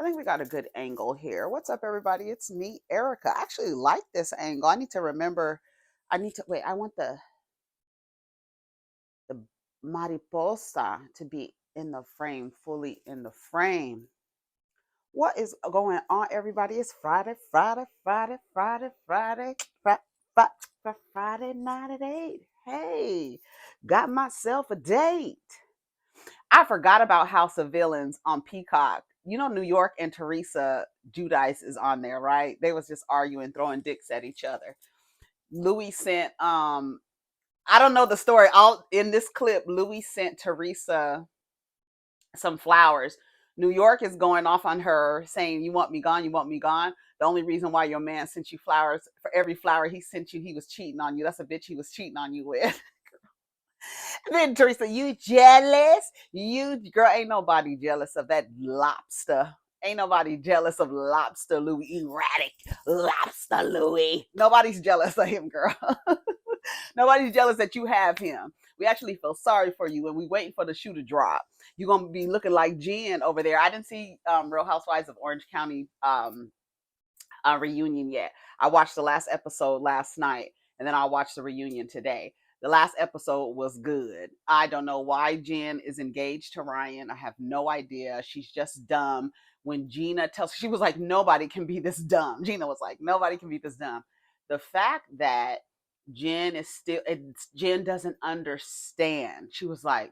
think we got a good angle here. What's up, everybody? It's me, Erica. I actually like this angle. I need to remember. I need to wait. I want the mariposa to be in the frame, fully in the frame. What is going on, everybody? It's Friday, Friday night at 8. Hey, got myself a date. I forgot about House of Villains on Peacock. You know, New York and Teresa Judice is on there, right? They was just arguing, throwing dicks at each other. Louis sent I don't know the story. All in this clip, Louis sent Teresa some flowers. New York is going off on her saying, "You want me gone, you want me gone. The only reason why your man sent you flowers, for every flower he sent you, he was cheating on you. That's a bitch he was cheating on you with." Then Teresa, you jealous? You girl, ain't nobody jealous of that lobster. Ain't nobody jealous of lobster Louis, erratic lobster Louis. Nobody's jealous of him, girl. Nobody's jealous that you have him. We actually feel sorry for you and we waiting for the shoe to drop. You're gonna be looking like Jen over there. I didn't see Real Housewives of Orange County reunion yet. I watched the last episode last night and then I'll watch the reunion today. The last episode was good. I don't know why Jen is engaged to Ryan. I have no idea. She's just dumb. When Gina tells her, she was like, nobody can be this dumb. Gina was like, nobody can be this dumb. The fact that Jen doesn't understand. She was like,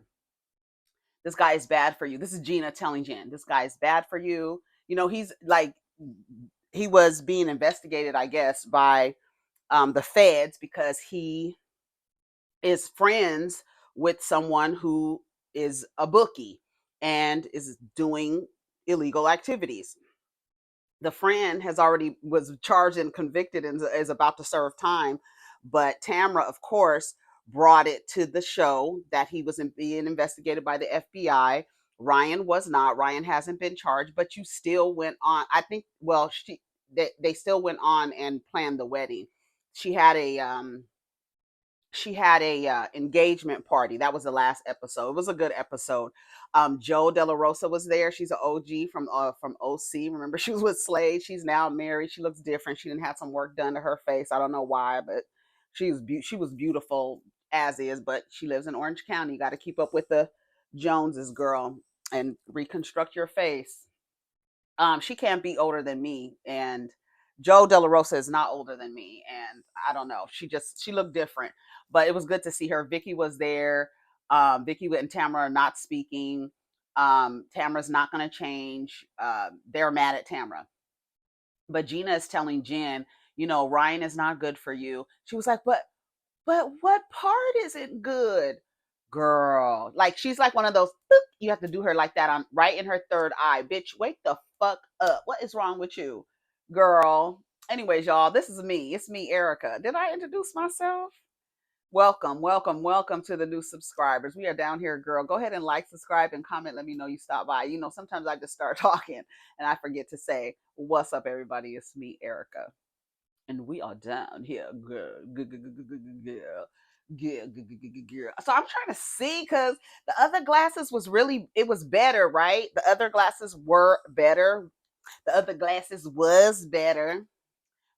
this guy is bad for you. This is Gina telling Jen, this guy is bad for you. You know, he's like, he was being investigated, I guess, by the feds because he is friends with someone who is a bookie and is doing illegal activities. The friend has already was charged and convicted and is about to serve time, but Tamra, of course, brought it to the show that he was being investigated by the FBI. Ryan was not. Ryan hasn't been charged, but you still went on. I think. Well, they still went on and planned the wedding. She had a engagement party. That was the last episode. It was a good episode. Joe De La Rosa was there. She's an OG from OC. Remember, she was with Slade. She's now married. She looks different. She didn't have some work done to her face. I don't know why, but she was beautiful as is. But she lives in Orange County. You got to keep up with the Joneses, girl, and reconstruct your face. She can't be older than me, and Joe De La Rosa is not older than me, and I don't know. She looked different, but it was good to see her. Vicky was there. Vicky and Tamara are not speaking. Tamara's not going to change. They're mad at Tamara, but Gina is telling Jen, you know, Ryan is not good for you. She was like, but what part isn't good? Girl, like she's like one of those, you have to do her like that on right in her third eye. Bitch, wake the fuck up. What is wrong with you, girl? Anyways, y'all, this is me. It's me, Erica. Did I introduce myself? Welcome, welcome, welcome to the new subscribers. We are down here, girl. Go ahead and like, subscribe, and comment. Let me know you stop by. You know, sometimes I just start talking and I forget to say, what's up, everybody? It's me, Erica. And we are down here, girl. Girl. Girl. So I'm trying to see because the other glasses was really, it was better, right? The other glasses were better. The other glasses was better.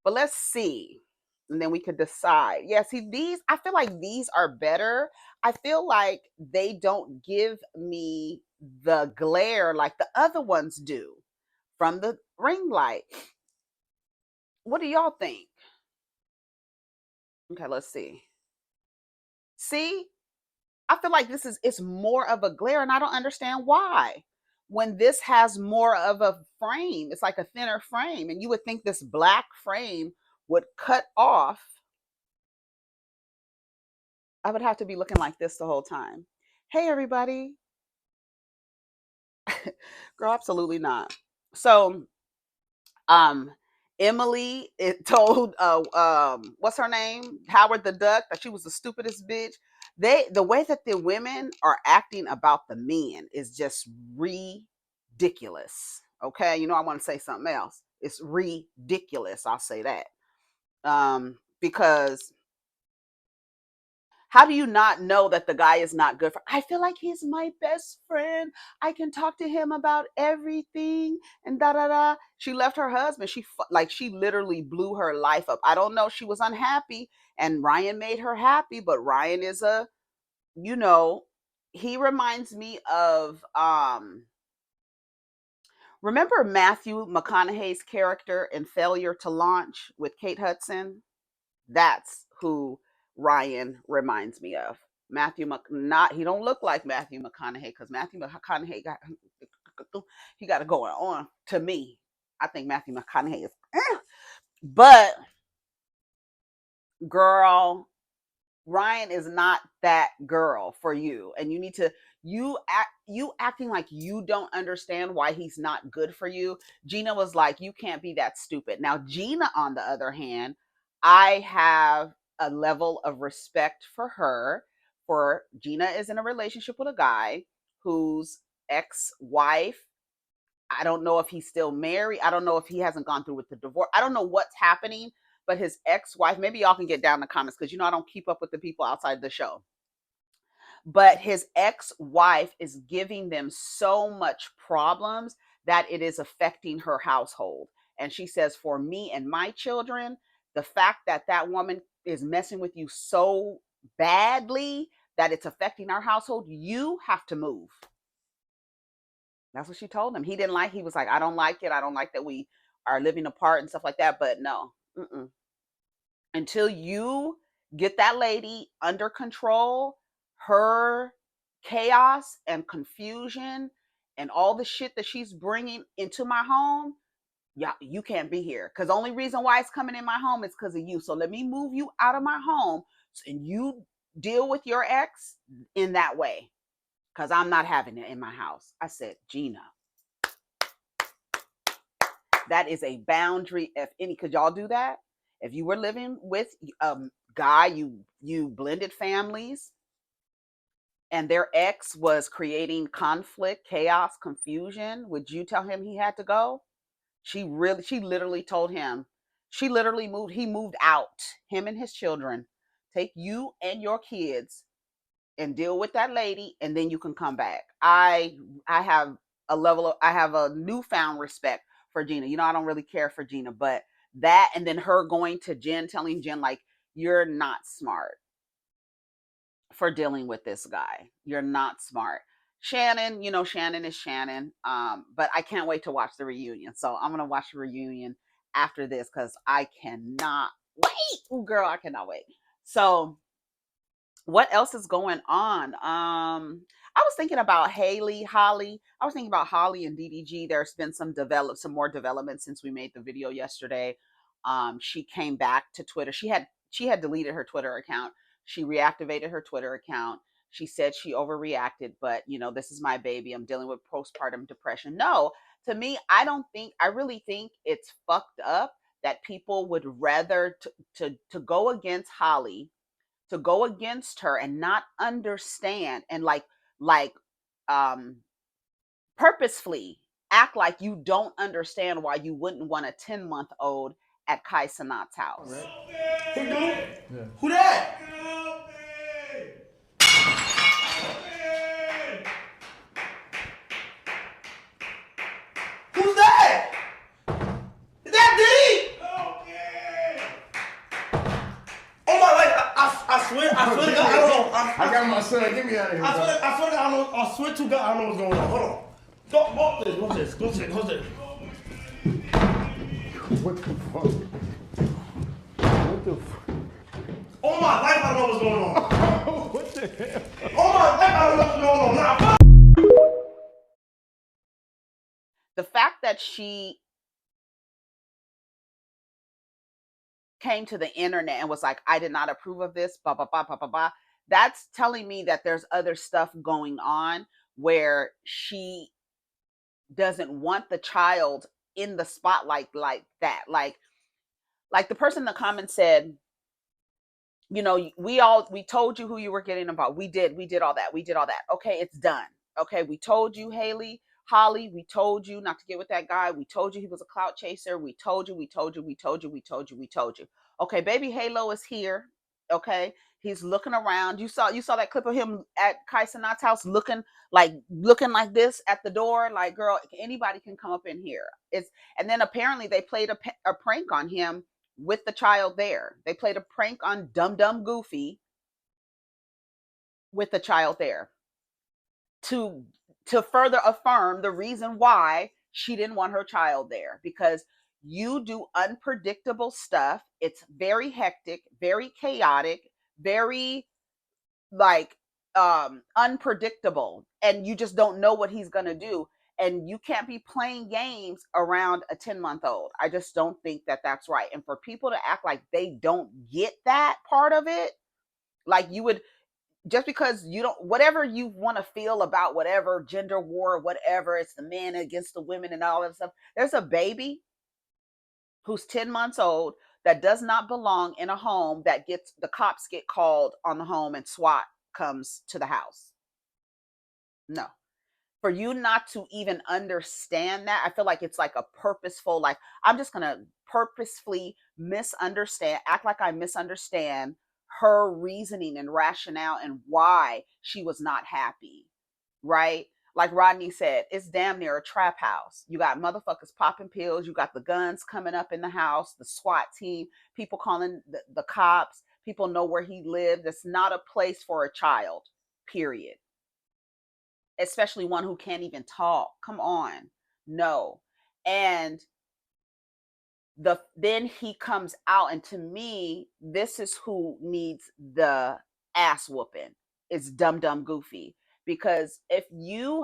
But let's see. And then we could decide. Yeah, see, these, I feel like these are better. I feel like they don't give me the glare like the other ones do from the ring light. What do y'all think? Okay, let's see. See, I feel like this is it's more of a glare, and I don't understand why. When this has more of a frame, it's like a thinner frame, and you would think this black frame would cut off. I would have to be looking like this the whole time. Hey, everybody. Girl, absolutely not. So, um, Emily, it told what's her name? Howard the Duck, that she was the stupidest bitch. The way that the women are acting about the men is just ridiculous. Okay, you know I want to say something else. It's ridiculous. I'll say that. Because How do you not know that the guy is not good for? I feel like he's my best friend. I can talk to him about everything and da da da. She left her husband. She literally blew her life up. I don't know. She was unhappy, and Ryan made her happy. But Ryan is a, you know, he reminds me of remember Matthew McConaughey's character in Failure to Launch with Kate Hudson? That's who Ryan reminds me of. Not he don't look like Matthew McConaughey because Matthew McConaughey got it going on to me. I think Matthew McConaughey is, but girl, Ryan is not that girl for you, and you need to you acting like you don't understand why he's not good for you. Gina was like, you can't be that stupid. Now Gina, on the other hand, I have a level of respect for her. For Gina is in a relationship with a guy whose ex-wife, I don't know if he's still married. I don't know if he hasn't gone through with the divorce. I don't know what's happening, but his ex-wife, maybe y'all can get down in the comments because I don't keep up with the people outside the show. But his ex-wife is giving them so much problems that it is affecting her household. And she says, for me and my children, the fact that that woman is messing with you so badly that it's affecting our household, you have to move. That's what she told him. He was like, I don't like it. I don't like that we are living apart and stuff like that. But no, until you get that lady under control, her chaos and confusion and all the shit that she's bringing into my home, yeah, you can't be here. Because the only reason why it's coming in my home is because of you. So let me move you out of my home and you deal with your ex in that way. Because I'm not having it in my house. I said, Gina, that is a boundary. If any, could y'all do that? If you were living with a guy, you blended families, and their ex was creating conflict, chaos, confusion, would you tell him he had to go? She literally told him, he moved out, him and his children. Take you and your kids and deal with that lady, and then you can come back. I have a newfound respect for Gina. I don't really care for Gina, but that, and then her going to Jen, telling Jen, like, you're not smart for dealing with this guy. You're not smart. Shannon, Shannon is Shannon. But I can't wait to watch the reunion. So I'm gonna watch the reunion after this because I cannot wait. Ooh, girl, I cannot wait. So what else is going on? I was thinking about Halle. I was thinking about Halle and DDG. There's been some more development since we made the video yesterday. She came back to Twitter. She had deleted her Twitter account. She reactivated her Twitter account. She said she overreacted, but this is my baby. I'm dealing with postpartum depression. No, to me, I really think it's fucked up that people would rather to go against Halle, to go against her and not understand, and purposefully act like you don't understand why you wouldn't want a 10-month-old at Kai Sanat's house. Who do? Yeah. Who that? Who's that? Is that Diddy? Oh my life, I swear to God, I don't know. I got my son. Get me out of here. I swear to God, I swear to God, I don't know what's going on. Hold on. What's this? Go sit. What the fuck? What the fuck? All my life, I don't know what's going on. What the hell? All my life, I don't know what's going on. Nah, the fact that she came to the internet and was like, I did not approve of this, blah, blah, blah, blah, blah, blah. That's telling me that there's other stuff going on where she doesn't want the child in the spotlight like that. Like the person in the comments said, we told you who you were getting involved. We did all that. Okay, it's done. Okay, we told you, Holly, we told you not to get with that guy. We told you he was a clout chaser. We told you. Okay, baby Halo is here. Okay, He's looking around. You saw that clip of him at Kai Cenat's house looking like this at the door, like, girl, anybody can come up in here. And then apparently they played a prank on him with the child there. They played a prank on Dum Dum Goofy with the child there to further affirm the reason why she didn't want her child there, because you do unpredictable stuff. It's very hectic, very chaotic, very like unpredictable, and you just don't know what he's going to do, and you can't be playing games around a 10-month-old. I just don't think that that's right. And for people to act like they don't get that part of it, like you would, just because you don't, whatever you want to feel about whatever gender war, whatever, it's the men against the women and all that stuff. There's a baby who's 10 months old that does not belong in a home that gets, the cops get called on the home and SWAT comes to the house. No. For you not to even understand that, I feel like it's like a purposeful, like, I'm just going to purposefully misunderstand, act like I misunderstand her reasoning and rationale and why she was not happy, right? Like Rodney said, it's damn near a trap house. You got motherfuckers popping pills. You got the guns coming up in the house, the SWAT team, people calling the cops. People know where he lived. It's not a place for a child, period. Especially one who can't even talk. Come on. No. And then he comes out, and to me, this is who needs the ass whooping. It's Dum Dum Goofy. Because if you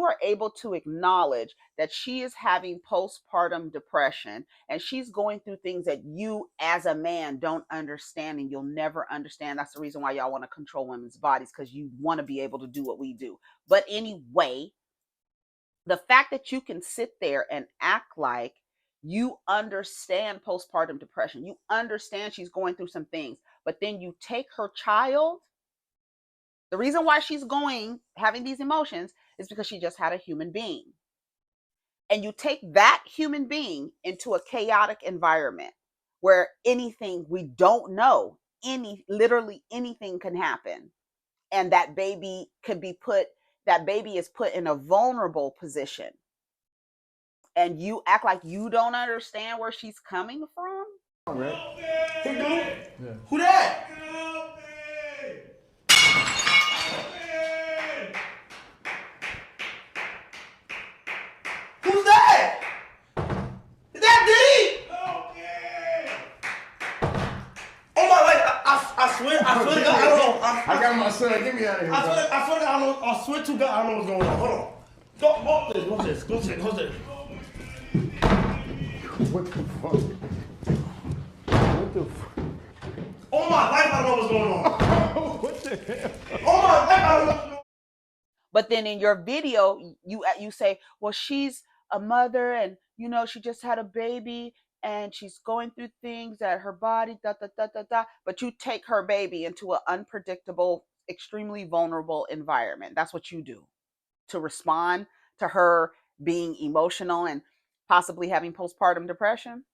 are able to acknowledge that she is having postpartum depression and she's going through things that you as a man don't understand, and you'll never understand. That's the reason why y'all want to control women's bodies, because you want to be able to do what we do. But anyway, the fact that you can sit there and act like you understand postpartum depression, you understand she's going through some things, but then you take her child. The reason why she's having these emotions is because she just had a human being. And you take that human being into a chaotic environment where anything, we don't know, literally anything can happen. And that baby is put in a vulnerable position. And you act like you don't understand where she's coming from? Who that? Who's that? Is that Diddy? Oh my, like, I swear to God, I don't know. I got my son. Get me out of here. I swear to God, I swear to God, I don't know what's going on. Hold on. What's this? What's this? What the fuck? What the fuck? All my life, I don't know what's going on. What the hell? All my life, I don't know. But then in your video, you say, well, she's a mother, and she just had a baby, and she's going through things that her body, da da da da da. But you take her baby into an unpredictable, extremely vulnerable environment. That's what you do to respond to her being emotional and possibly having postpartum depression.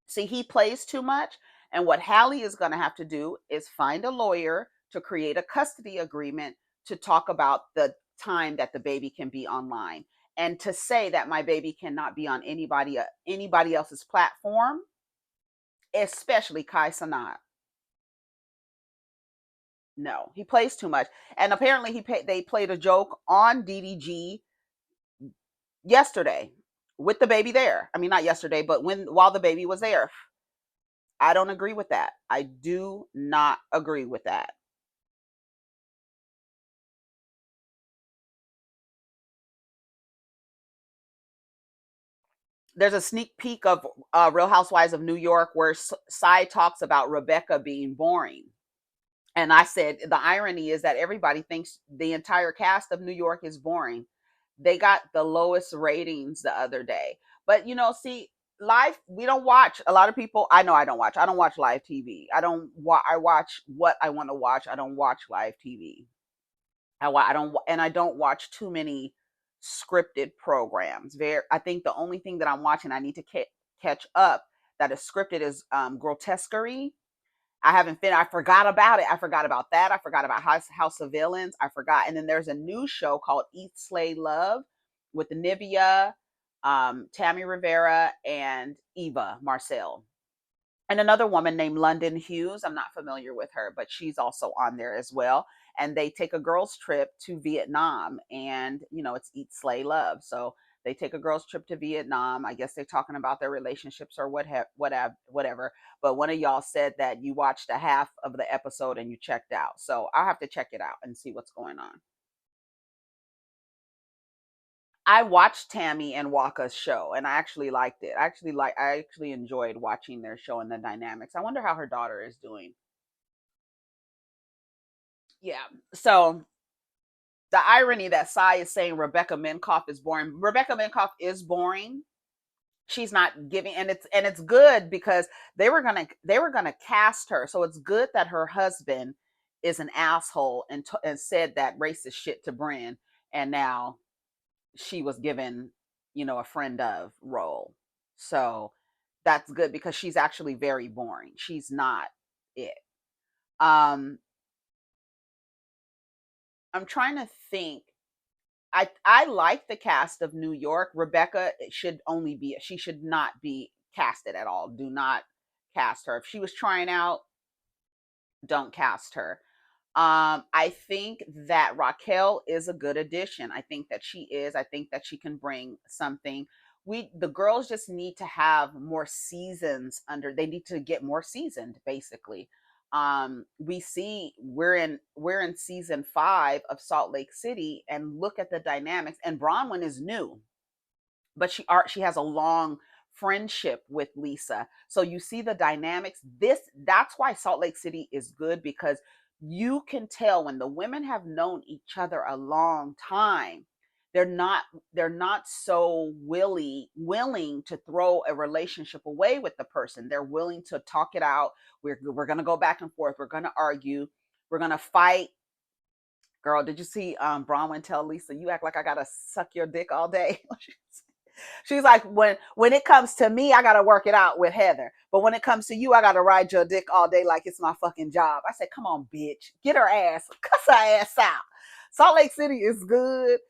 See, he plays too much. And what Halle is going to have to do is find a lawyer to create a custody agreement to talk about the time that the baby can be online, and to say that my baby cannot be on anybody else's platform, especially Kai Cenat. No, he plays too much. And apparently they played a joke on DDG yesterday with the baby there. I mean, not yesterday, but while the baby was there. I don't agree with that. I do not agree with that. There's a sneak peek of Real Housewives of New York where Cy talks about Rebecca being boring. And I said, the irony is that everybody thinks the entire cast of New York is boring. They got the lowest ratings the other day. But, see, live, we don't watch. A lot of people, I know I don't watch live TV. I watch what I want to watch. I don't watch live TV. I don't watch too many scripted programs. I think the only thing that I'm watching, I need to catch up, that is scripted, is Grotesquerie. I haven't finished. I forgot about it. I forgot about that. I forgot about House of Villains. I forgot. And then there's a new show called Eat, Slay, Love with Nivea, Tammy Rivera, and Eva Marcel. And another woman named London Hughes. I'm not familiar with her, but she's also on there as well. And they take a girls' trip to Vietnam, and it's Eat, Slay, Love. So they take a girls' trip to Vietnam. I guess they're talking about their relationships or whatever. But one of y'all said that you watched a half of the episode and you checked out. So I'll have to check it out and see what's going on. I watched Tammy and Waka's show, and I actually liked it. I actually enjoyed watching their show and the dynamics. I wonder how her daughter is doing. Yeah. So the irony that Cy is saying Rebecca Minkoff is boring. Rebecca Minkoff is boring. She's not giving, and it's good because they were gonna cast her. So it's good that her husband is an asshole and said that racist shit to Bryn, and now she was given, a friend of role. So that's good because she's actually very boring. She's not it. Um, I'm trying to think. I like the cast of New York. Rebecca she should not be casted at all. Do not cast her. If she was trying out, don't cast her. I think that Raquel is a good addition. I think that she is. I think that she can bring something. The girls just need to have more seasons under. They need to get more seasoned, basically. We're in season 5 of Salt Lake City, and look at the dynamics. And Bronwyn is new, but she has a long friendship with Lisa. So you see the dynamics. That's why Salt Lake City is good, because you can tell when the women have known each other a long time, they're not so willing to throw a relationship away with the person. They're willing to talk it out. We're going to go back and forth. We're going to argue. We're going to fight. Girl, did you see Bronwyn tell Lisa, you act like I got to suck your dick all day? She's like, when it comes to me, I gotta work it out with Heather. But when it comes to you, I gotta ride your dick all day like it's my fucking job. I said, come on, bitch. Get her ass. Cuss her ass out. Salt Lake City is good.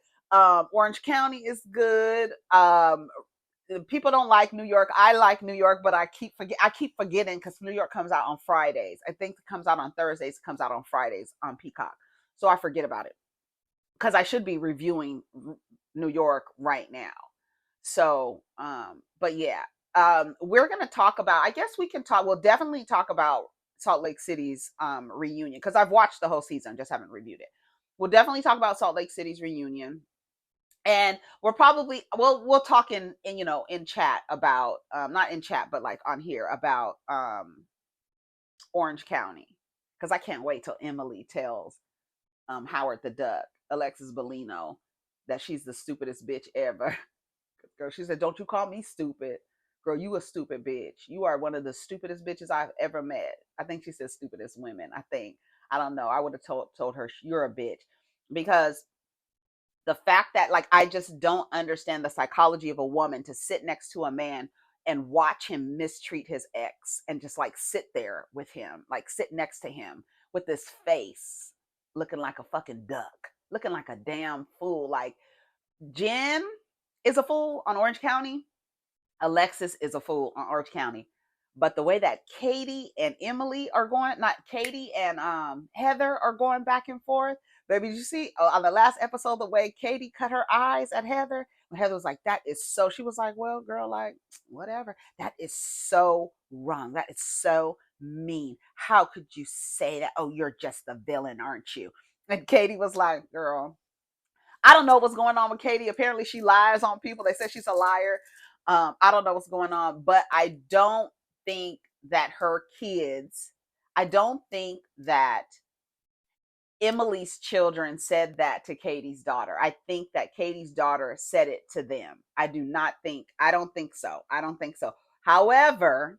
Orange County is good. People don't like New York. I like New York, but I keep forgetting because New York comes out on Fridays. I think it comes out on Thursdays, it comes out on Fridays on Peacock. So I forget about it. Because I should be reviewing New York right now. So, but yeah, we're going to talk about, I guess we'll definitely talk about Salt Lake City's reunion, because I've watched the whole season, just haven't reviewed it. We'll definitely talk about Salt Lake City's reunion. And we'll talk in chat about, not in chat, but like on here about Orange County, because I can't wait till Emily tells Howard the Duck, Alexis Bellino, that she's the stupidest bitch ever. Girl, she said, don't you call me stupid. Girl, you a stupid bitch. You are one of the stupidest bitches I've ever met. I think she said stupidest women. I don't know. I would have told her, you're a bitch. Because the fact that, like, I just don't understand the psychology of a woman to sit next to a man and watch him mistreat his ex and just like sit there with him, like sit next to him with this face looking like a fucking duck, looking like a damn fool. Like, Jen is a fool on Orange County. Alexis is a fool on Orange County. But the way that Katie and Emily are going, not Katie and Heather are going back and forth. Baby, did you see on the last episode the way Katie cut her eyes at Heather? When Heather was like, that is so, she was like, well, girl, like, whatever. That is so wrong. That is so mean. How could you say that? Oh, you're just the villain, aren't you? And Katie was like, girl, I don't know what's going on with Katie. Apparently, she lies on people. They said she's a liar. I don't know what's going on, but I don't think that I don't think that Emily's children said that to Katie's daughter. I think that Katie's daughter said it to them. I don't think so. I don't think so. However,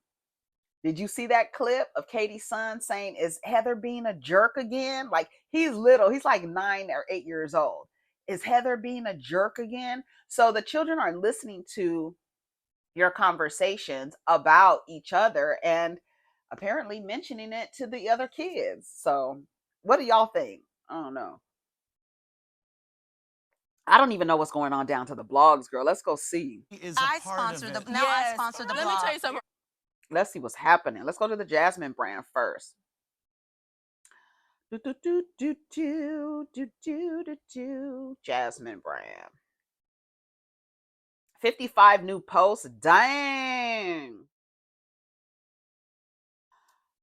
did you see that clip of Katie's son saying, is Heather being a jerk again? Like, he's little. He's like 9 or 8 years old. Is Heather being a jerk again? So the children are listening to your conversations about each other. And apparently mentioning it to the other kids. So, what do y'all think? I don't know. I don't even know what's going on down to the blogs, girl. Let's go see. I sponsor the now. I sponsor the blog. Let me tell you something. Let's see what's happening. Let's go to the Jasmine brand first. Jasmine brand. 55 new posts. Dang.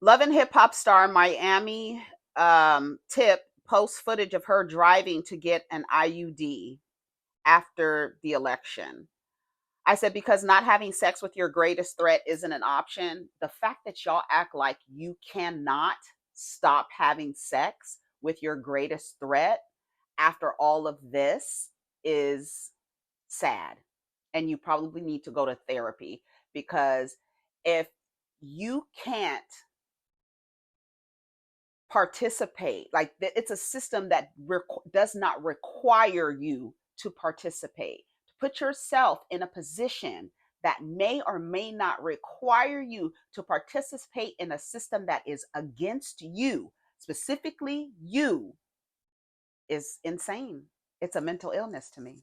Love and Hip Hop star Miami Tip posts footage of her driving to get an IUD after the election. I said, because not having sex with your greatest threat isn't an option. The fact that y'all act like you cannot stop having sex with your greatest threat after all of this is sad. And you probably need to go to therapy, because if you can't participate, like it's a system that does not require you to participate. To put yourself in a position that may or may not require you to participate in a system that is against you, specifically you, is insane. It's a mental illness to me.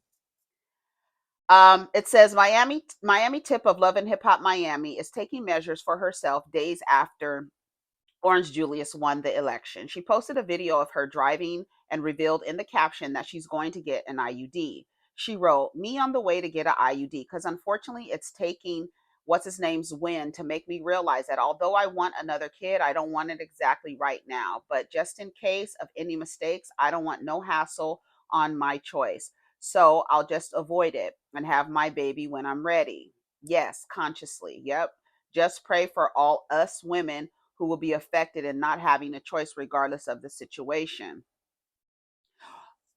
It says Miami Tip of Love and Hip Hop Miami is taking measures for herself days after Orange Julius won the election. She posted a video of her driving and revealed in the caption that she's going to get an IUD. She wrote, "Me on the way to get an IUD, because unfortunately it's taking what's his name's win to make me realize that although I want another kid, I don't want it exactly right now. But just in case of any mistakes, I don't want no hassle on my choice. So I'll just avoid it and have my baby when I'm ready." Yes, consciously. Yep. Just pray for all us women who will be affected and not having a choice regardless of the situation.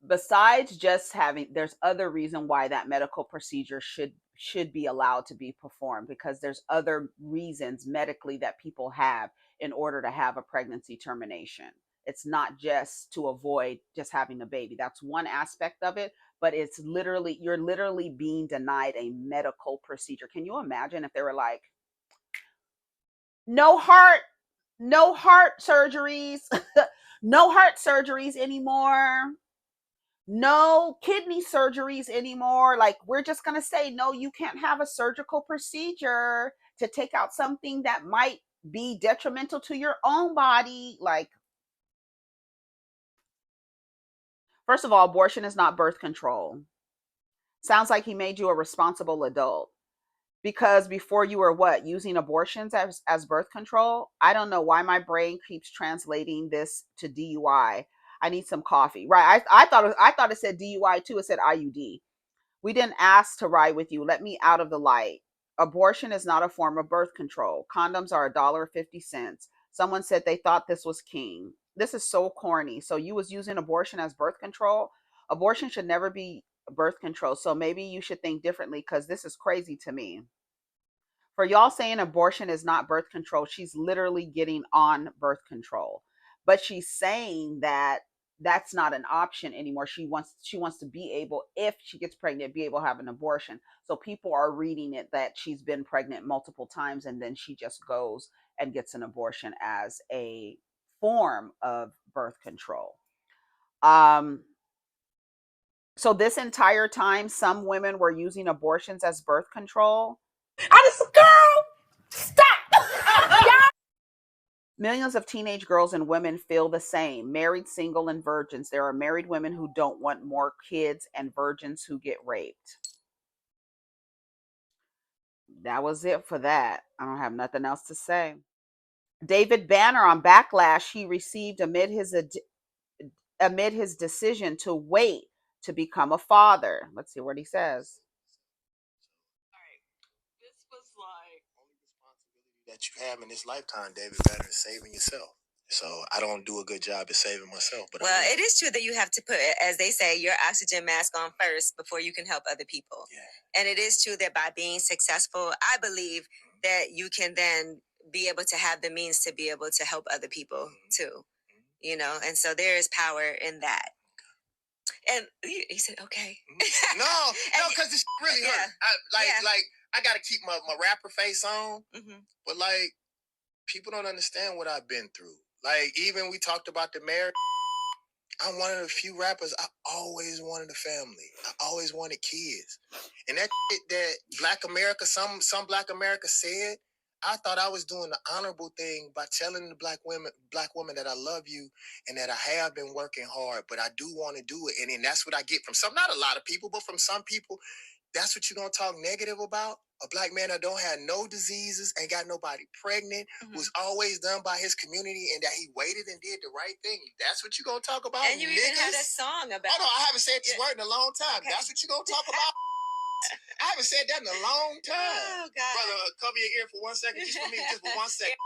Besides just having, there's other reason why that medical procedure should be allowed to be performed, because there's other reasons medically that people have in order to have a pregnancy termination. It's not just to avoid just having a baby. That's one aspect of it, but it's literally, you're literally being denied a medical procedure. Can you imagine if they were like, no heart surgeries, no heart surgeries anymore, no kidney surgeries anymore. Like, we're just going to say, no, you can't have a surgical procedure to take out something that might be detrimental to your own body. Like, first of all, abortion is not birth control. Sounds like he made you a responsible adult. Because before you were what, using abortions as birth control? I don't know why my brain keeps translating this to DUI. I need some coffee. Right. I thought it said DUI too. It said IUD. We didn't ask to ride with you. Let me out of the light. Abortion is not a form of birth control. Condoms are $1.50. Someone said they thought this was king. This is so corny. So you was using abortion as birth control? Abortion should never be birth control. So maybe you should think differently, because this is crazy to me. For y'all saying abortion is not birth control, she's literally getting on birth control. But she's saying that that's not an option anymore. She wants to be able, if she gets pregnant, be able to have an abortion. So people are reading it that she's been pregnant multiple times and then she just goes and gets an abortion as a form of birth control. So this entire time, some women were using abortions as birth control. I just, girl, stop. Millions of teenage girls and women feel the same. Married, single, and virgins. There are married women who don't want more kids and virgins who get raped. That was it for that. I don't have nothing else to say. DavidBanner on backlash he received amid his decision to wait to become a father. Let's see what he says. This was like only responsibility that you have in this lifetime, DavidBanner, is saving yourself. So I don't do a good job at saving myself. But well, it is true that you have to put, as they say, your oxygen mask on first before you can help other people. Yeah. And it is true that by being successful, I believe that you can then be able to have the means to be able to help other people too. You know, and so there is power in that. And he said, okay. No, because this really hurt. I got to keep my rapper face on. Mm-hmm. But like, people don't understand what I've been through. Like, even we talked about the marriage. I'm one of the few rappers. I always wanted a family. I always wanted kids. And that shit that Black America, some Black America said, I thought I was doing the honorable thing by telling the black woman that I love you and that I have been working hard, but I do want to do it. And then that's what I get from some, not a lot of people, but from some people. That's what you're going to talk negative about? A black man that don't have no diseases, ain't got nobody pregnant, who's always done by his community, and that he waited and did the right thing. That's what you're going to talk about? And you even had a song about it. Hold on, I haven't said this word in a long time. Okay. That's what you're going to talk about? I haven't said that in a long time. Oh, God. Brother, cover your ear for 1 second, just for me, just for 1 second.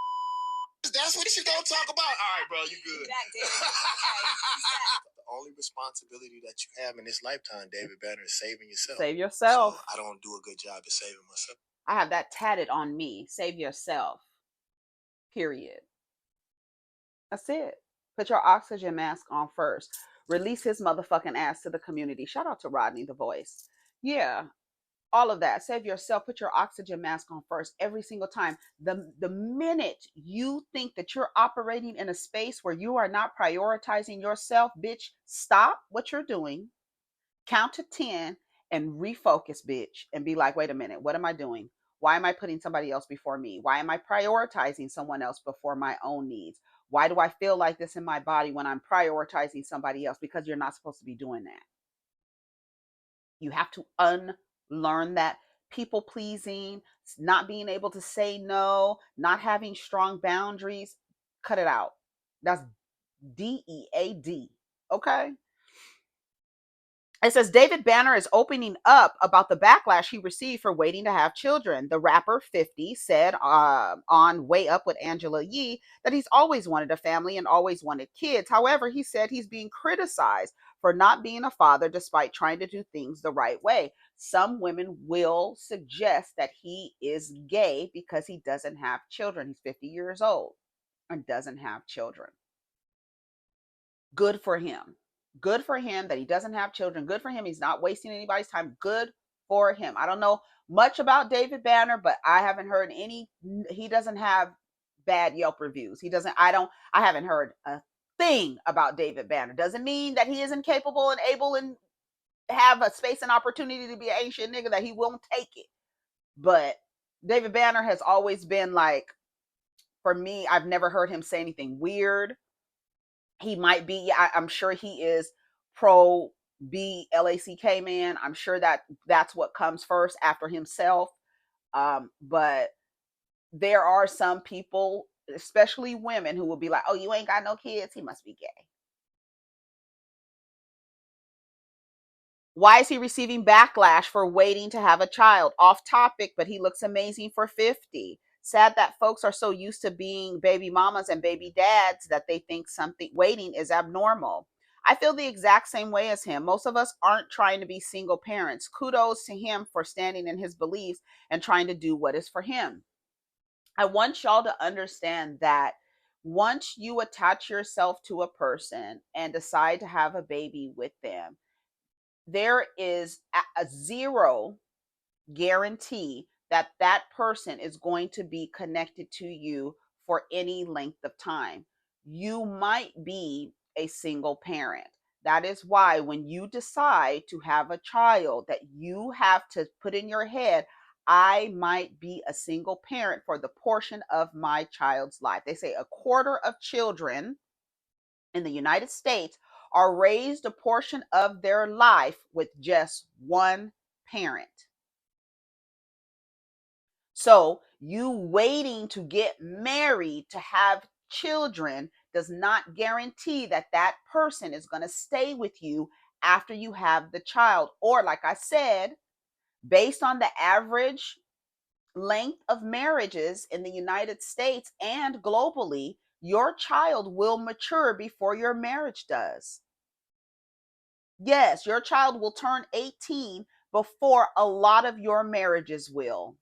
That's what you're going to talk about? All right, bro, you good. Back, David. Okay. The only responsibility that you have in this lifetime, DavidBanner, is saving yourself. Save yourself. So I don't do a good job at saving myself. I have that tatted on me. Save yourself. Period. That's it. Put your oxygen mask on first. Release his motherfucking ass to the community. Shout out to Rodney the Voice. Yeah. All of that. Save yourself. Put your oxygen mask on first every single time. The minute you think that you're operating in a space where you are not prioritizing yourself, bitch, stop what you're doing, count to 10, and refocus, bitch, and be like, wait a minute, what am I doing? Why am I putting somebody else before me? Why am I prioritizing someone else before my own needs? Why do I feel like this in my body when I'm prioritizing somebody else? Because you're not supposed to be doing that. You have to unlearn that people pleasing, not being able to say no, not having strong boundaries. Cut it out. That's DEAD. Okay? It says DavidBanner is opening up about the backlash he received for waiting to have children. The rapper 50 said on Way Up with Angela Yee that he's always wanted a family and always wanted kids. However, he said he's being criticized for not being a father despite trying to do things the right way. Some women will suggest that he is gay because he doesn't have children. He's 50 years old and doesn't have children. Good for him. Good for him that he doesn't have children. Good for him. He's not wasting anybody's time. Good for him. I don't know much about DavidBanner, but I haven't heard any. He doesn't have bad Yelp reviews. I haven't heard a thing about DavidBanner. Doesn't mean that he isn't capable and able and have a space and opportunity to be an ancient nigga that he won't take it. But DavidBanner has always been like, for me, I've never heard him say anything weird. He might be, I'm sure he is pro BLACK man. I'm sure that's what comes first after himself. But there are some people, especially women, who will be like, oh, you ain't got no kids, he must be gay. Why is he receiving backlash for waiting to have a child? Off topic, but he looks amazing for 50. Sad that folks are so used to being baby mamas and baby dads that they think something waiting is abnormal. I feel the exact same way as him. Most of us aren't trying to be single parents. Kudos to him for standing in his beliefs and trying to do what is for him. I want y'all to understand that once you attach yourself to a person and decide to have a baby with them, there is a zero guarantee that that person is going to be connected to you for any length of time. You might be a single parent. That is why when you decide to have a child, that you have to put in your head, I might be a single parent for the portion of my child's life. They say a quarter of children in the United States are raised a portion of their life with just one parent. So you waiting to get married to have children does not guarantee that that person is going to stay with you after you have the child. Or like I said, based on the average length of marriages in the United States and globally, your child will mature before your marriage does. Yes, your child will turn 18 before a lot of your marriages will.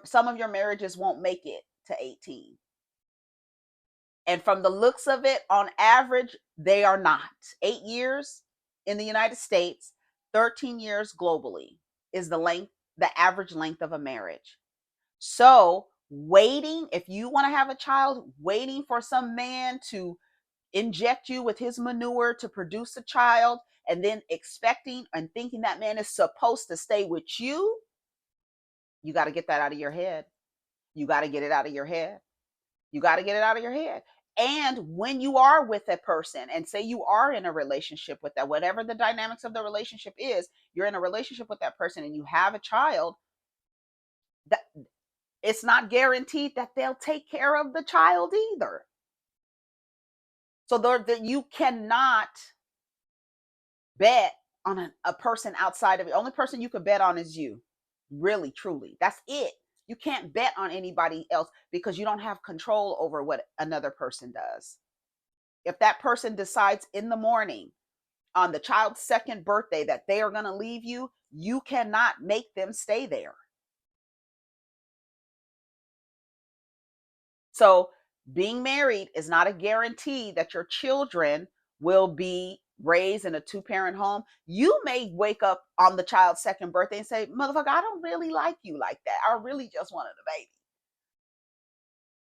Some of your marriages won't make it to 18. And from the looks of it, on average, they are not. 8 years in the United States, 13 years globally is the average length of a marriage. So waiting, if you want to have a child, waiting for some man to inject you with his manure to produce a child, and then expecting and thinking that man is supposed to stay with you, you got to get that out of your head. You got to get it out of your head. You got to get it out of your head. And when you are with a person and say you are in a relationship with that, whatever the dynamics of the relationship is, you're in a relationship with that person and you have a child, that it's not guaranteed that they'll take care of the child either. So that you cannot bet on a person outside of it. The only person you could bet on is you. Really, truly. That's it. You can't bet on anybody else because you don't have control over what another person does. If that person decides in the morning on the child's second birthday that they are going to leave you, you cannot make them stay there. So being married is not a guarantee that your children will be raised in a two-parent home. You may wake up on the child's second birthday and say, motherfucker, I don't really like you like that. I really just wanted a baby.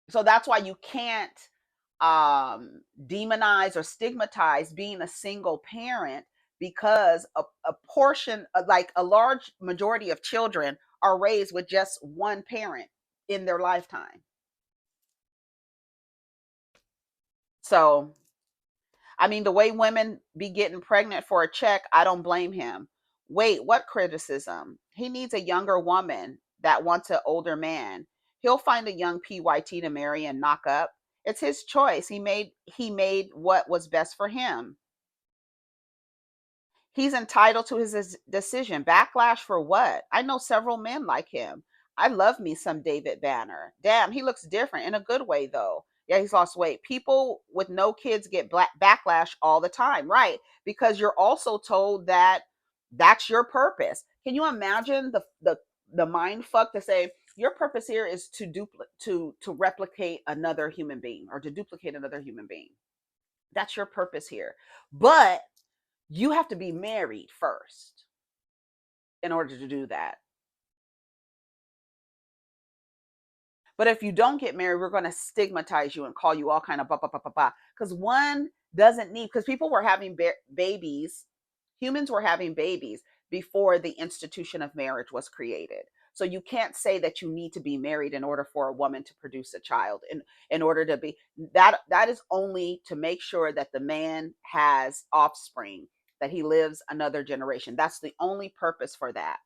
So that's why you can't demonize or stigmatize being a single parent, because a portion, like a large majority of children are raised with just one parent in their lifetime. So, I mean, the way women be getting pregnant for a check, I don't blame him. Wait, what criticism? He needs a younger woman that wants an older man. He'll find a young PYT to marry and knock up. It's his choice. He made what was best for him. He's entitled to his decision. Backlash for what? I know several men like him. I love me some DavidBanner. Damn, he looks different in a good way, though. Yeah, he's lost weight. People with no kids get backlash all the time, right? Because you're also told that that's your purpose. Can you imagine the mind fuck to say your purpose here is to replicate another human being or to duplicate another human being? That's your purpose here. But you have to be married first in order to do that. But if you don't get married, we're going to stigmatize you and call you all kind of because one doesn't need, because people were having babies, humans were having babies before the institution of marriage was created. So you can't say that you need to be married in order for a woman to produce a child. In order to be that is only to make sure that the man has offspring, that he lives another generation. That's the only purpose for that.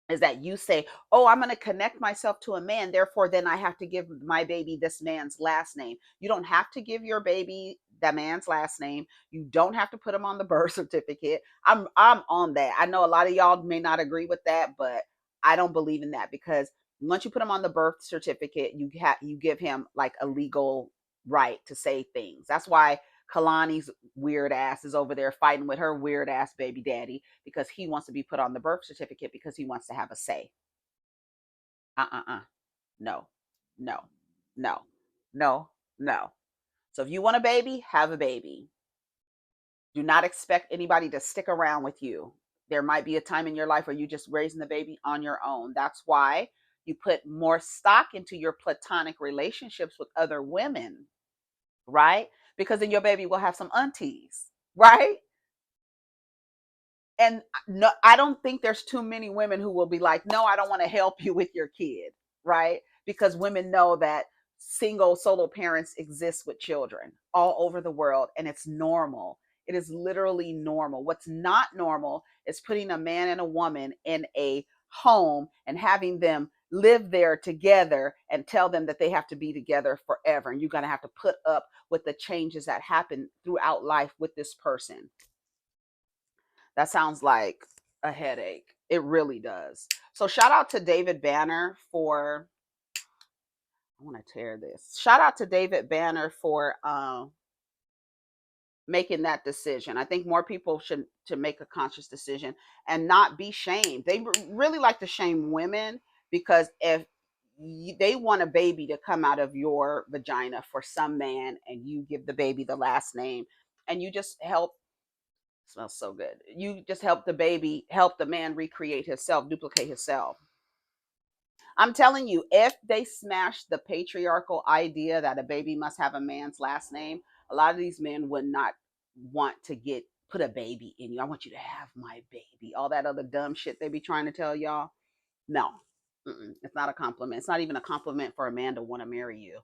Is that you say, oh, I'm going to connect myself to a man, therefore then I have to give my baby this man's last name. You don't have to give your baby that man's last name. You don't have to put him on the birth certificate. I'm on that. I know a lot of y'all may not agree with that, but I don't believe in that, because once you put him on the birth certificate, you give him like a legal right to say things. That's why Kalani's weird ass is over there fighting with her weird ass baby daddy, because he wants to be put on the birth certificate because he wants to have a say. No, no, no, no, no. So if you want a baby, have a baby. Do not expect anybody to stick around with you. There might be a time in your life where you're just raising the baby on your own. That's why you put more stock into your platonic relationships with other women, right? Because then your baby will have some aunties, right? And no, I don't think there's too many women who will be like, no, I don't want to help you with your kid, right? Because women know that single solo parents exist with children all over the world, and it's normal. It is literally normal. What's not normal is putting a man and a woman in a home and having them live there together and tell them that they have to be together forever. And you're going to have to put up with the changes that happen throughout life with this person. That sounds like a headache. It really does. So shout out to DavidBanner for, I want to tear this. Shout out to DavidBanner for making that decision. I think more people should to make a conscious decision and not be shamed. They really like to shame women, because if they want a baby to come out of your vagina for some man and you give the baby the last name and you just help, smells so good, you just help the baby, help the man recreate himself, duplicate himself. I'm telling you, if they smash the patriarchal idea that a baby must have a man's last name, a lot of these men would not want to put a baby in you. I want you to have my baby. All that other dumb shit they be trying to tell y'all. No, it's not a compliment. It's not even a compliment for a man to want to marry you,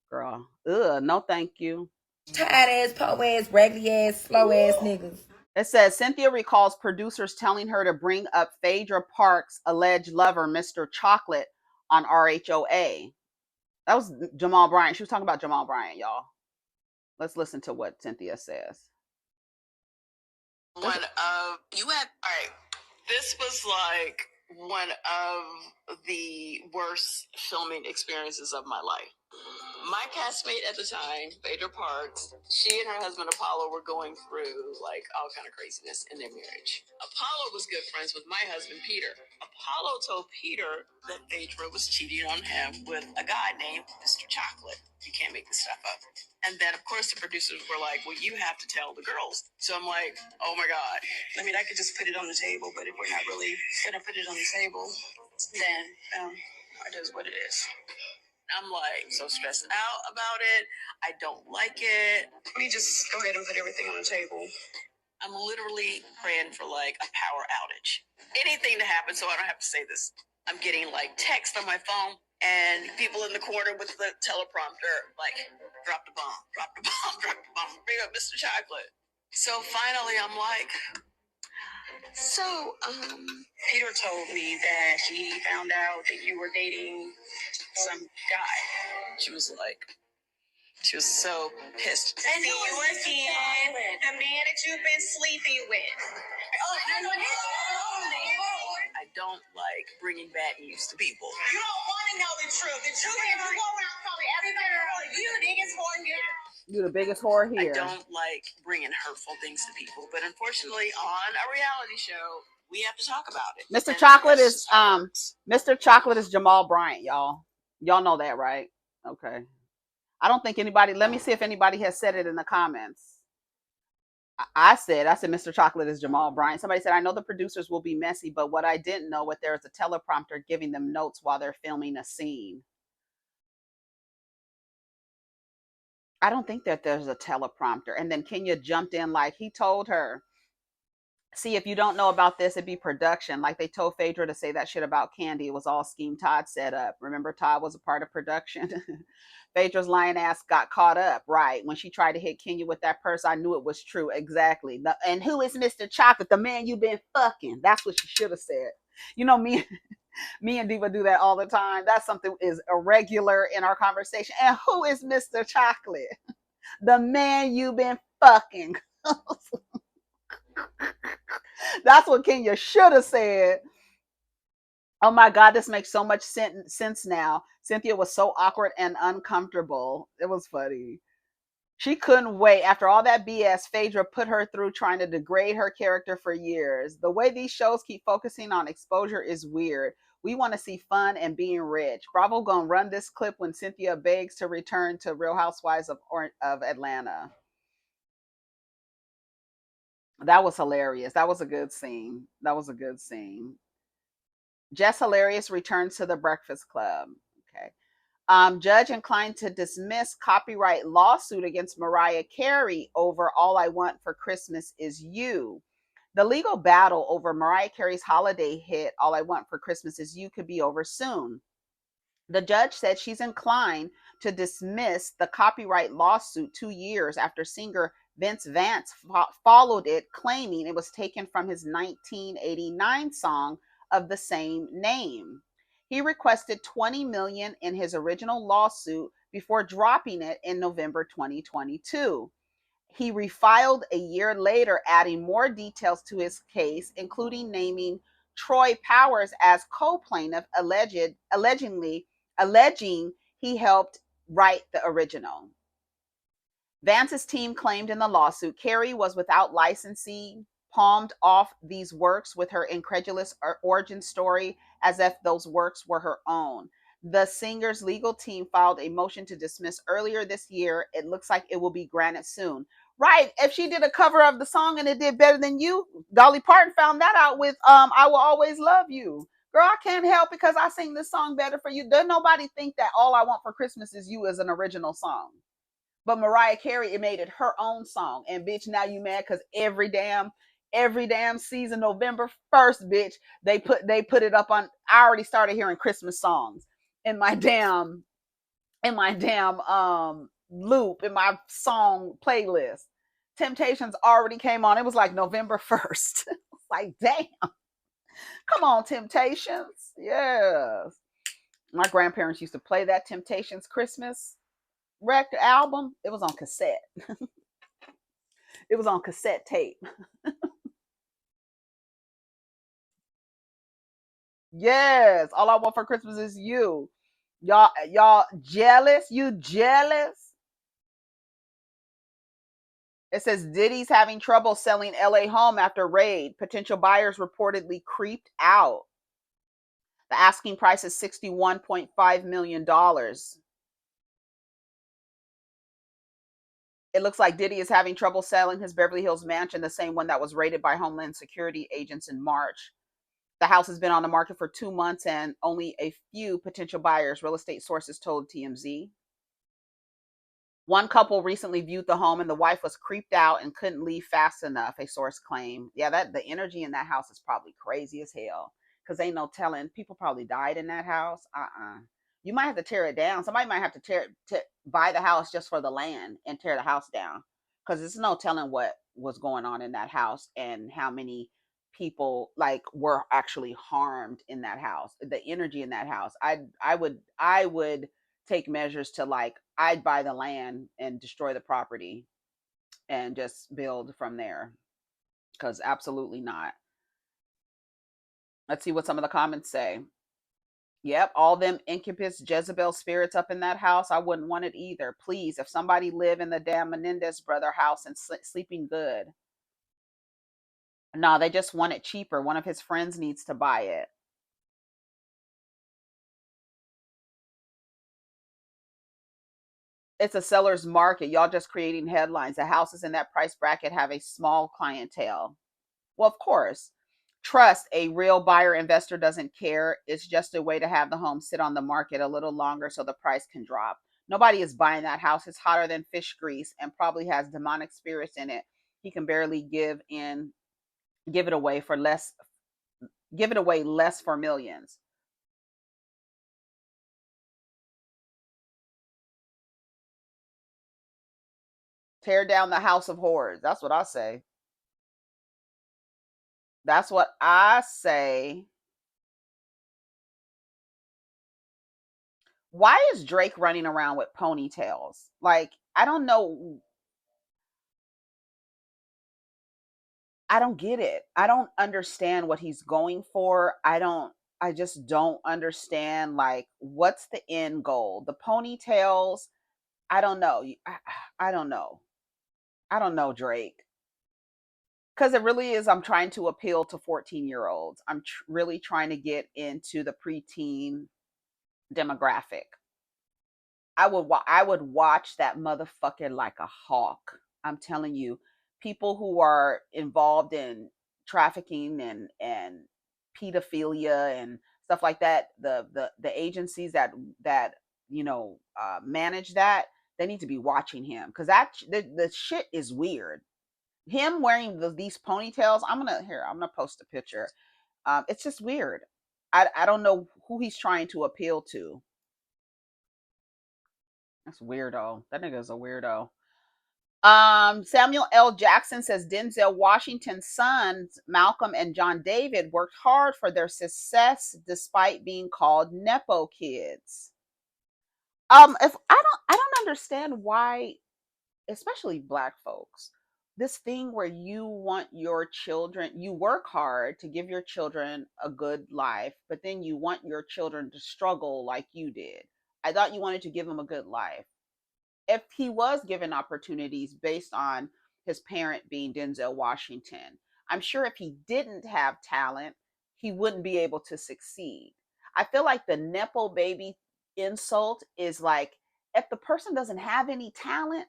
girl. Ugh, no, thank you. Tired ass, po ass, raggedy ass, slow ass niggas. It says Cynthia recalls producers telling her to bring up Phaedra Park's alleged lover, Mr. Chocolate, on RHOA. That was Jamal Bryant. She was talking about Jamal Bryant, y'all. Let's listen to what Cynthia says. One of you had all right. This was like one of the worst filming experiences of my life. My castmate at the time, Phaedra Parks, she and her husband Apollo were going through like all kind of craziness in their marriage. Apollo was good friends with my husband Peter. Apollo told Peter that Phaedra was cheating on him with a guy named Mr. Chocolate. You can't make this stuff up. And then, of course, the producers were like, well, you have to tell the girls. So I'm like, oh my God. I mean, I could just put it on the table, but if we're not really going to put it on the table, then it is what it is. I'm like so stressed out about it. I don't like it. Let me just go ahead and put everything on the table. I'm literally praying for like a power outage. Anything to happen so I don't have to say this. I'm getting like text on my phone and people in the corner with the teleprompter like, drop the bomb, drop the bomb, drop the bomb, bring up Mr. Chocolate. So finally I'm like, Peter told me that he found out that you were dating some guy. She was so pissed. And he was the man that you've been sleeping with. I don't like bringing bad news to people. You don't want to know the truth. The truth is you go around telling everybody you the biggest whore here. You're the biggest whore here. I don't like bringing hurtful things to people, but unfortunately, on a reality show, we have to talk about it. Mr. Chocolate is Mr. Chocolate is Jamal Bryant, y'all. Y'all know that, right? Okay. I don't think anybody. Let me see if anybody has said it in the comments. I said Mr. Chocolate is Jamal Bryant. Somebody said, I know the producers will be messy, but what I didn't know what there is a teleprompter giving them notes while they're filming a scene. I don't think that there's a teleprompter. And then Kenya jumped in like he told her, see, if you don't know about this, it'd be production. Like they told Phaedra to say that shit about Candy. It was all scheme Todd set up. Remember, Todd was a part of production. Phaedra's lying ass got caught up, right? When she tried to hit Kenya with that purse, I knew it was true. Exactly. And who is Mr. Chocolate? The man you've been fucking. That's what she should have said. You know, me and Diva do that all the time. That's something is irregular in our conversation. And who is Mr. Chocolate? The man you've been fucking. That's what Kenya should have said. Oh my God, this makes so much sense now. Cynthia was so awkward and uncomfortable. It was funny. She couldn't wait. After all that BS Phaedra put her through trying to degrade her character for years. The way these shows keep focusing on exposure is weird. We want to see fun and being rich. Bravo gonna run this clip when Cynthia begs to return to Real Housewives of Atlanta. That was hilarious. That was a good scene. Jess Hilarious returns to the Breakfast Club. Okay. Judge inclined to dismiss copyright lawsuit against Mariah Carey over All I Want for Christmas Is You. The legal battle over Mariah Carey's holiday hit All I Want for Christmas Is You could be over soon. The judge said she's inclined to dismiss the copyright lawsuit 2 years after singer Vince Vance followed it, claiming it was taken from his 1989 song of the same name. He requested $20 million in his original lawsuit before dropping it in November 2022. He refiled a year later, adding more details to his case, including naming Troy Powers as co-plaintiff, alleging he helped write the original. Vance's team claimed in the lawsuit Carey was without licensing, palmed off these works with her incredulous origin story as if those works were her own. The singer's legal team filed a motion to dismiss earlier this year. It looks like it will be granted soon. Right, if she did a cover of the song and it did better than you, Dolly Parton found that out with I Will Always Love You. Girl, I can't help because I sing this song better for you. Does nobody think that All I Want for Christmas Is You is an original song? But Mariah Carey, it made it her own song. And bitch, now you mad because every damn season, November 1st, bitch, they put it up on. I already started hearing Christmas songs in my damn loop in my song playlist. Temptations already came on. It was like November 1st. Like, damn. Come on, Temptations. Yes. My grandparents used to play that Temptations Christmas record album. It was on cassette. It was on cassette tape. Yes. All I Want for Christmas Is You. Y'all jealous? You jealous? It says Diddy's having trouble selling LA home after raid. Potential buyers reportedly creeped out. The asking price is $61.5 million. It looks like Diddy is having trouble selling his Beverly Hills mansion, the same one that was raided by Homeland Security agents in March. The house has been on the market for 2 months and only a few potential buyers, real estate sources told TMZ. One couple recently viewed the home and the wife was creeped out and couldn't leave fast enough, a source claimed. Yeah, that the energy in that house is probably crazy as hell. Because ain't no telling. People probably died in that house. You might have to tear it down. Somebody might have to buy the house just for the land and tear the house down. Because there's no telling what was going on in that house and how many people like were actually harmed in that house. The energy in that house. I would take measures to, like, I'd buy the land and destroy the property and just build from there. Because absolutely not. Let's see what some of the comments say. Yep, all them incubus Jezebel spirits up in that house. I wouldn't want it either. Please, if somebody live in the damn Menendez brother house and sleeping good. No, they just want it cheaper. One of his friends needs to buy it. It's a seller's market. Y'all just creating headlines. The houses in that price bracket have a small clientele. Well, of course. Trust, a real buyer investor doesn't care. It's just a way to have the home sit on the market a little longer so the price can drop. Nobody is buying that house. It's hotter than fish grease and probably has demonic spirits in it. He can barely give it away for less, give it away less for millions. Tear down the house of horrors. That's what I say. That's what I say. Why is Drake running around with ponytails? Like, I don't know. I don't get it. I don't understand what he's going for. I just don't understand, like, what's the end goal? The ponytails, I don't know. I don't know. I don't know, Drake. Cuz it really is, I'm trying to appeal to 14-year-olds. I'm really trying to get into the preteen demographic. I would watch that motherfucker like a hawk. I'm telling you, people who are involved in trafficking and pedophilia and stuff like that, the agencies that manage that, they need to be watching him because the shit is weird. Him wearing these ponytails. I'm gonna post a picture. It's just weird. I don't know who he's trying to appeal to. That's weirdo. That nigga is a weirdo. Samuel L. Jackson says Denzel Washington's sons, Malcolm and John David, worked hard for their success despite being called Nepo kids. If I don't understand why, especially black folks, this thing where you want your children, you work hard to give your children a good life, but then you want your children to struggle like you did. I thought you wanted to give them a good life. If he was given opportunities based on his parent being Denzel Washington, I'm sure if he didn't have talent, he wouldn't be able to succeed. I feel like the Nepo baby insult is like, if the person doesn't have any talent,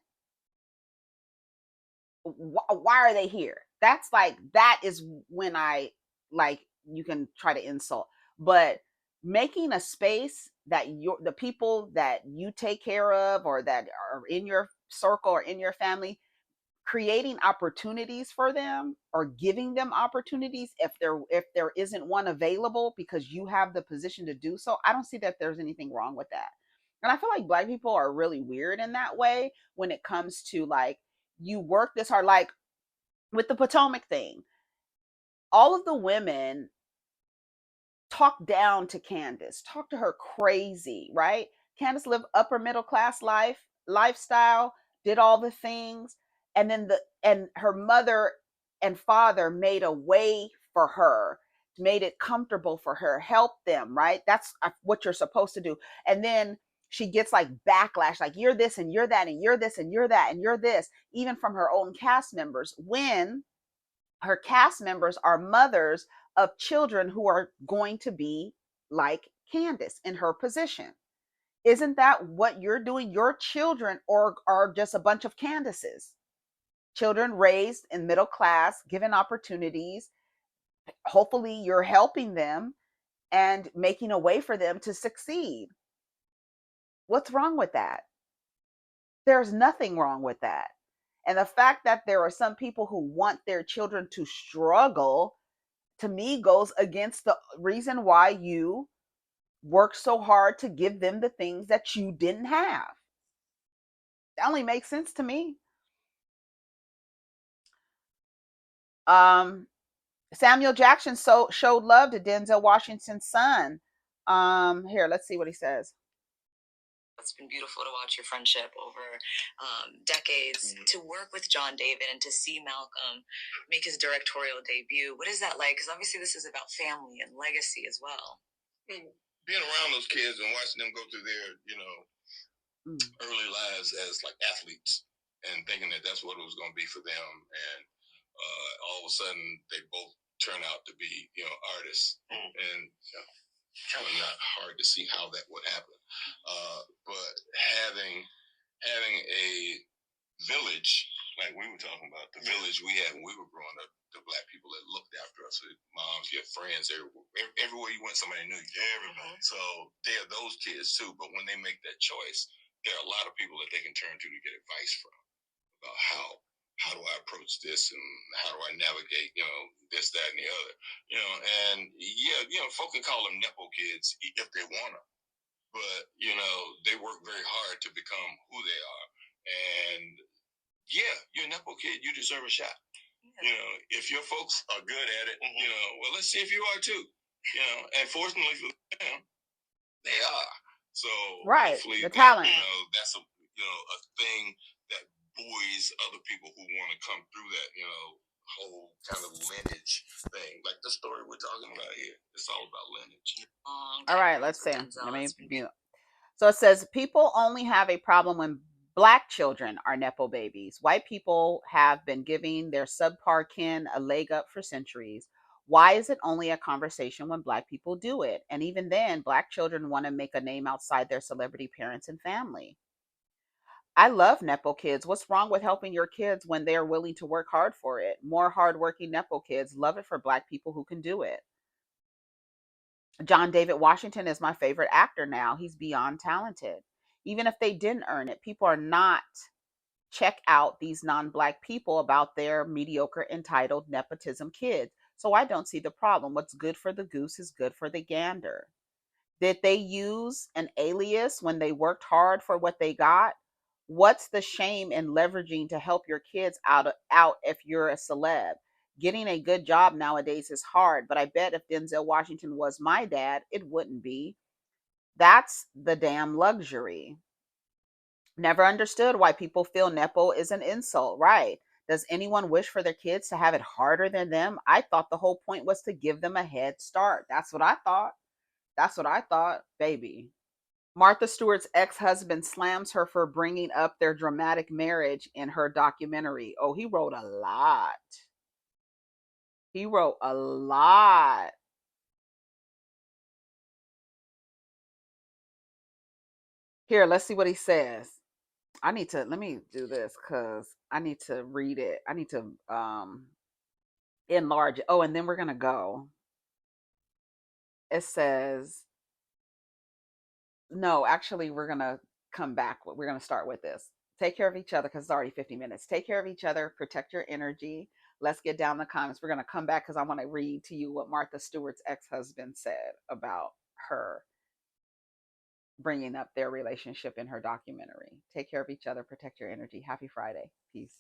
why are they here? That's like, that is when I, like, you can try to insult. but making a space that the people that you take care of or that are in your circle or in your family, creating opportunities for them or giving them opportunities if there isn't one available because you have the position to do so. I don't see that there's anything wrong with that. And I feel like Black people are really weird in that way when it comes to like, you work this hard, like with the Potomac thing. All of the women talk down to Candace, talk to her crazy, right? Candace lived upper middle class lifestyle, did all the things, and then her mother and father made a way for her, made it comfortable for her, helped them, right? That's what you're supposed to do. And then she gets like backlash, like you're this and you're that and you're this and you're that and you're this, even from her own cast members, when her cast members are mothers of children who are going to be like Candace in her position. Isn't that what you're doing? Your children are just a bunch of Candaces. Children raised in middle class, given opportunities. Hopefully, you're helping them and making a way for them to succeed. What's wrong with that? There's nothing wrong with that. And the fact that there are some people who want their children to struggle, to me, goes against the reason why you work so hard to give them the things that you didn't have. That only makes sense to me. Samuel Jackson showed love to Denzel Washington's son. Here, let's see what he says. It's been beautiful to watch your friendship over decades. To work with John David and to see Malcolm make his directorial debut. What is that like? Because obviously this is about family and legacy as well. Being around those kids and watching them go through their, early lives as like athletes and thinking that that's what it was going to be for them. And all of a sudden they both turn out to be, artists. And kind of not hard to see how that would happen. But having a village, like we were talking about, the village we had when we were growing up, the Black people that looked after us, moms, your friends, everywhere you went, somebody knew you. Everybody. So they are those kids too, but when they make that choice, there are a lot of people that they can turn to get advice from about how do I approach this and how do I navigate, this, that, and the other, and folk can call them Nepo kids if they want them, but, they work very hard to become who they are. And you're a Nepo kid, you deserve a shot. If your folks are good at it, well, let's see if you are too, and fortunately for them, they are. So right, hopefully the talent. That's a thing that buoys other people who want to come through that, whole kind of lineage thing. Like the story we're talking about here. It's all about lineage. All right, let's see. So it says people only have a problem when Black children are Nepo babies. White people have been giving their subpar kin a leg up for centuries. Why is it only a conversation when Black people do it? And even then, Black children want to make a name outside their celebrity parents and family. I love Nepo kids. What's wrong with helping your kids when they're willing to work hard for it? More hardworking Nepo kids. Love it for Black people who can do it. John David Washington is my favorite actor now. He's beyond talented. Even if they didn't earn it, people are not check out these non-Black people about their mediocre, entitled nepotism kids. So I don't see the problem. What's good for the goose is good for the gander. Did they use an alias when they worked hard for what they got? What's the shame in leveraging to help your kids out if you're a celeb? Getting a good job nowadays is hard, but I bet if Denzel Washington was my dad, it wouldn't be. That's the damn luxury. Never understood why people feel Nepo is an insult, right? Does anyone wish for their kids to have it harder than them? I thought the whole point was to give them a head start. That's what I thought. Baby. Martha Stewart's ex-husband slams her for bringing up their dramatic marriage in her documentary. Oh, he wrote a lot. Here, let's see what he says. Let me do this because I need to read it. I need to enlarge it. Oh, and then we're going to go. It says, no, actually, we're going to come back. We're going to start with this. Take care of each other because it's already 50 minutes. Take care of each other. Protect your energy. Let's get down the comments. We're going to come back because I want to read to you what Martha Stewart's ex-husband said about her bringing up their relationship in her documentary. Take care of each other. Protect your energy. Happy Friday. Peace.